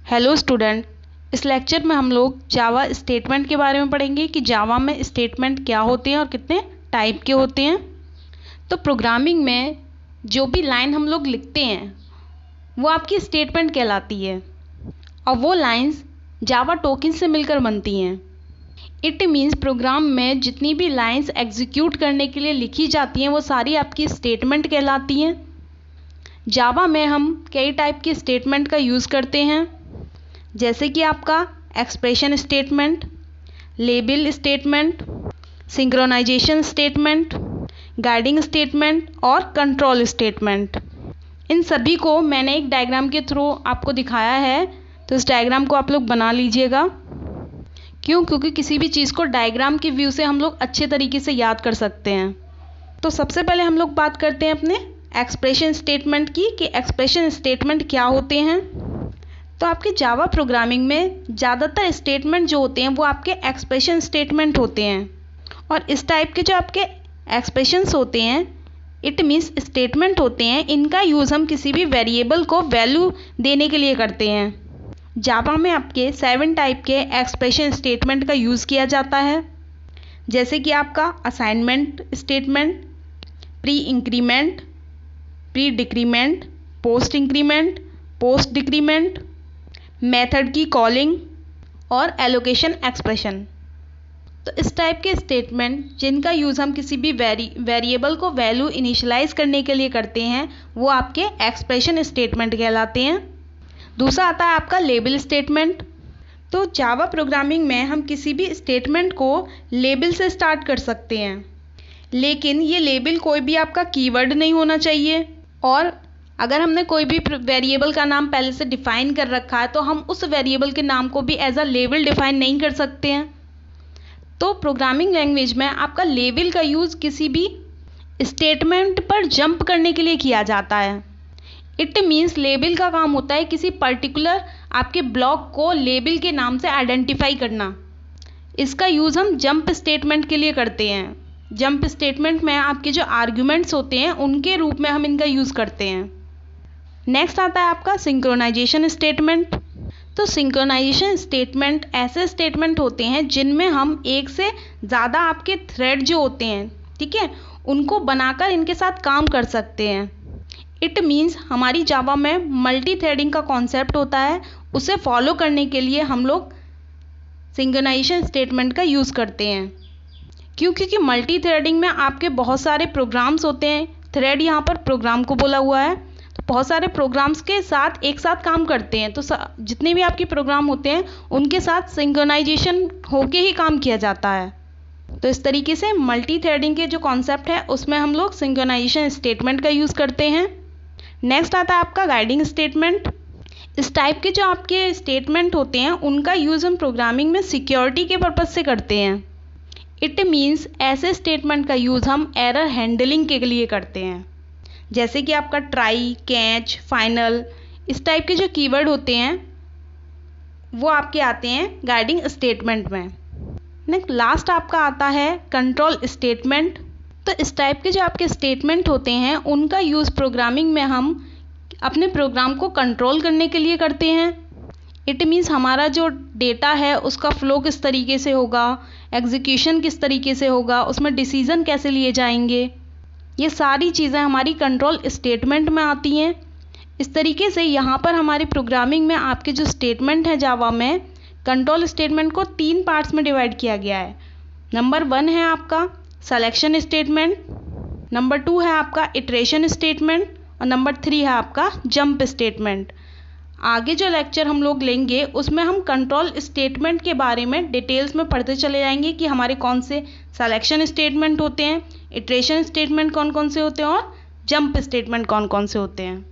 Hello student, इस lecture में हम लोग जावा स्टेटमेंट के बारे में पढ़ेंगे कि जावा में स्टेटमेंट क्या होते हैं और कितने टाइप के होते हैं। तो प्रोग्रामिंग में जो भी लाइन हम लोग लिखते हैं वो आपकी स्टेटमेंट कहलाती है और वो लाइंस जावा टोकन से मिलकर बनती हैं। इट मीन्स प्रोग्राम में जितनी भी लाइंस एग्जीक्यूट करने के लिए लिखी जाती हैं वो सारी आपकी स्टेटमेंट कहलाती हैं। जावा में हम कई टाइप के स्टेटमेंट का यूज़ करते हैं, जैसे कि आपका expression statement, label statement, synchronization statement, guiding statement और कंट्रोल स्टेटमेंट। इन सभी को मैंने एक डायग्राम के थ्रू आपको दिखाया है, तो इस डायग्राम को आप लोग बना लीजिएगा। क्योंकि किसी भी चीज़ को डायग्राम के व्यू से हम लोग अच्छे तरीके से याद कर सकते हैं। तो सबसे पहले हम लोग बात करते हैं अपने एक्सप्रेशन स्टेटमेंट की कि एक्सप्रेशन स्टेटमेंट क्या होते हैं। तो आपके जावा प्रोग्रामिंग में ज़्यादातर स्टेटमेंट जो होते हैं वो आपके एक्सप्रेशन स्टेटमेंट होते हैं, और इस टाइप के जो आपके एक्सप्रेशंस होते हैं इट मीन्स स्टेटमेंट होते हैं, इनका यूज़ हम किसी भी वेरिएबल को वैल्यू देने के लिए करते हैं। जावा में आपके 7 टाइप के एक्सप्रेशन स्टेटमेंट का यूज़ किया जाता है, जैसे कि आपका assignment statement, pre increment, pre decrement, post increment, post decrement, method की कॉलिंग और एलोकेशन एक्सप्रेशन। तो इस टाइप के स्टेटमेंट जिनका यूज़ हम किसी भी वेरिएबल को वैल्यू इनिशियलाइज करने के लिए करते हैं वो आपके एक्सप्रेशन स्टेटमेंट कहलाते हैं। दूसरा आता है आपका लेबल स्टेटमेंट। तो जावा प्रोग्रामिंग में हम किसी भी स्टेटमेंट को लेबल से स्टार्ट कर सकते हैं, लेकिन ये लेबल कोई भी आपका कीवर्ड नहीं होना चाहिए, और अगर हमने कोई भी वेरिएबल का नाम पहले से डिफ़ाइन कर रखा है तो हम उस वेरिएबल के नाम को भी एज अ लेबल डिफ़ाइन नहीं कर सकते हैं। तो प्रोग्रामिंग लैंग्वेज में आपका लेबल का यूज़ किसी भी स्टेटमेंट पर जंप करने के लिए किया जाता है। इट मीन्स लेबल का काम होता है किसी पर्टिकुलर आपके ब्लॉक को लेबल के नाम से आइडेंटिफाई करना। इसका यूज़ हम जंप स्टेटमेंट के लिए करते हैं। जंप स्टेटमेंट में आपके जो आर्ग्यूमेंट्स होते हैं उनके रूप में हम इनका यूज़ करते हैं। नेक्स्ट आता है आपका सिंक्रोनाइजेशन स्टेटमेंट। तो सिंक्रोनाइजेशन स्टेटमेंट ऐसे स्टेटमेंट होते हैं जिनमें हम एक से ज़्यादा आपके थ्रेड जो होते हैं, ठीक है, उनको बनाकर इनके साथ काम कर सकते हैं। इट मीन्स हमारी जावा में मल्टी थ्रेडिंग का कॉन्सेप्ट होता है, उसे फॉलो करने के लिए हम लोग सिंक्रोनाइजेशन स्टेटमेंट का यूज़ करते हैं। क्योंकि मल्टी थ्रेडिंग में आपके बहुत सारे प्रोग्राम्स होते हैं, थ्रेड यहाँ पर प्रोग्राम को बोला हुआ है, तो बहुत सारे प्रोग्राम्स के साथ एक साथ काम करते हैं। तो जितने भी आपके प्रोग्राम होते हैं उनके साथ सिंक्रोनाइजेशन होके ही काम किया जाता है। तो इस तरीके से मल्टी थ्रेडिंग के जो कॉन्सेप्ट है उसमें हम लोग सिंक्रोनाइजेशन स्टेटमेंट का यूज़ करते हैं। नेक्स्ट आता है आपका गाइडिंग स्टेटमेंट। इस टाइप के जो आपके स्टेटमेंट होते हैं उनका यूज़ हम प्रोग्रामिंग में सिक्योरिटी के पर्पज़ से करते हैं। इट मीन्स ऐसे स्टेटमेंट का यूज़ हम एरर हैंडलिंग के लिए करते हैं, जैसे कि आपका ट्राई, कैच, फाइनल, इस टाइप के जो कीवर्ड होते हैं वो आपके आते हैं गाइडिंग स्टेटमेंट में। नेक्स्ट लास्ट आपका आता है कंट्रोल स्टेटमेंट। तो इस टाइप के जो आपके स्टेटमेंट होते हैं उनका यूज़ प्रोग्रामिंग में हम अपने प्रोग्राम को कंट्रोल करने के लिए करते हैं। इट मीन्स हमारा जो डेटा है उसका फ़्लो किस तरीके से होगा, एग्जीक्यूशन किस तरीके से होगा, उसमें डिसीज़न कैसे लिए जाएंगे, ये सारी चीज़ें हमारी कंट्रोल स्टेटमेंट में आती हैं। इस तरीके से यहाँ पर हमारी प्रोग्रामिंग में आपके जो स्टेटमेंट है जावा में कंट्रोल स्टेटमेंट को 3 पार्ट्स में डिवाइड किया गया है। नंबर 1 है आपका सिलेक्शन स्टेटमेंट, नंबर 2 है आपका इटरेशन स्टेटमेंट, और नंबर 3 है आपका जंप स्टेटमेंट। आगे जो लेक्चर हम लोग लेंगे उसमें हम कंट्रोल स्टेटमेंट के बारे में डिटेल्स में पढ़ते चले जाएंगे कि हमारे कौन से सिलेक्शन स्टेटमेंट होते हैं, इटरेशन स्टेटमेंट कौन कौन से होते हैं और जंप स्टेटमेंट कौन कौन से होते हैं।